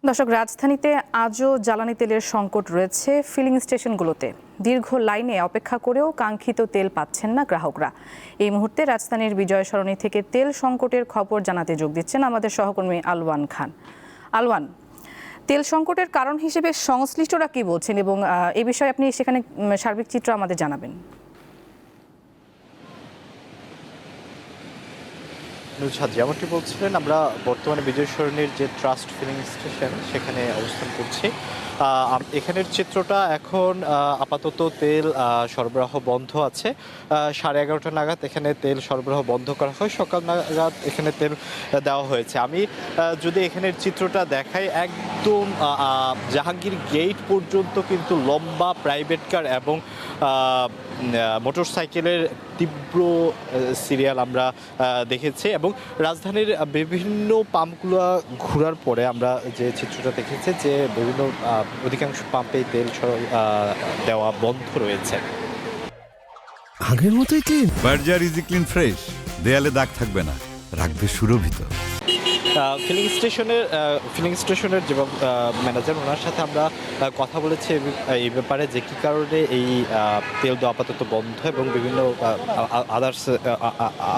দর্শক, রাজধানীতে আজও জ্বালানি তেলের সংকট রয়েছে ফিলিং স্টেশনগুলোতে। দীর্ঘ লাইনে অপেক্ষা করেও কাঙ্ক্ষিত তেল পাচ্ছেন না গ্রাহকরা। এই মুহূর্তে রাজধানীর বিজয় সরণি থেকে তেল সংকটের খবর জানাতে যোগ দিচ্ছেন আমাদের সহকর্মী আলওয়ান খান। আলওয়ান, তেল সংকটের কারণ হিসেবে সংশ্লিষ্টরা কি বলছেন এবং এ বিষয়ে আপনি সেখানে সার্বিক চিত্র আমাদের জানাবেন। নুজহাত যেমনটি বলছিলেন, আমরা বর্তমানে বিজয় সরণির যে ট্রাস্ট ফিলিং স্টেশন সেখানে অবস্থান করছি। এখানের চিত্রটা এখন আপাতত তেল সরবরাহ বন্ধ আছে। 11:30 নাগাদ এখানে তেল সরবরাহ বন্ধ করা হয়, সকাল নাগাদ এখানে তেল দেওয়া হয়েছে। আমি যদি এখানের চিত্রটা দেখাই, একদম জাহাঙ্গীর গেট পর্যন্ত কিন্তু লম্বা প্রাইভেট কার এবং মোটরসাইকেলের তীব্র সিরিয়াল আমরা দেখেছি এবং রাজধানীর বিভিন্ন পাম্পগুলো ঘোরার পরে আমরা যে চিত্রটা দেখেছি যে বিভিন্ন অধিকাংশ পাম্পেই তেল দেওয়া বন্ধ রয়েছে। আগের মতোই clean. Berger easy clean fresh, দেয়ালে দাগ থাকবে না, রাখবে সুরভিত। ফিলিং স্টেশনের যে ম্যানেজার, ওনার সাথে আমরা কথা বলেছি এই ব্যাপারে যে কী কারণে এই তেল দেওয়া আপাতত বন্ধ এবং বিভিন্ন আদার্স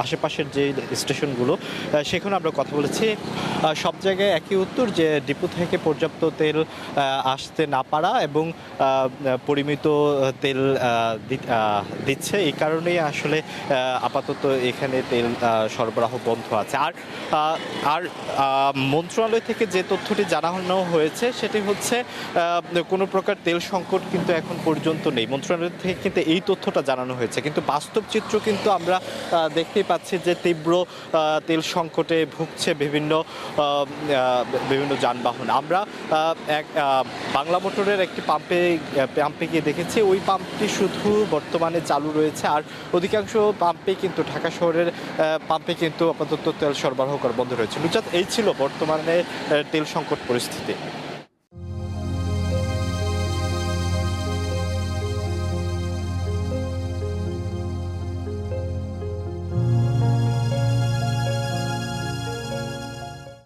আশেপাশের যে স্টেশনগুলো সেখানে আমরা কথা বলেছি। সব জায়গায় একই উত্তর, যে ডিপো থেকে পর্যাপ্ত তেল আসতে না পারা এবং পরিমিত তেল দিচ্ছে, এই কারণেই আসলে আপাতত এখানে তেল সরবরাহ বন্ধ আছে। আর মন্ত্রণালয় থেকে যে তথ্যটি জানানো হয়েছে সেটি হচ্ছে কোনো প্রকার তেল সংকট কিন্তু এখন পর্যন্ত নেই। মন্ত্রণালয় থেকে কিন্তু এই তথ্যটা জানানো হয়েছে, কিন্তু বাস্তব চিত্র কিন্তু আমরা দেখতেই পাচ্ছি যে তীব্র তেল সংকটে ভুগছে বিভিন্ন যানবাহন। আমরা বাংলা মোটরের একটি পাম্পে গিয়ে দেখেছি, ওই পাম্পটি শুধু বর্তমানে চালু রয়েছে, আর অধিকাংশ পাম্পে কিন্তু ঢাকা শহরের পাম্পে কিন্তু আপাতত তেল সরবরাহ করা বন্ধ রয়েছে। নুজাত, এই ছিল বর্তমানে তেল সংকট পরিস্থিতি।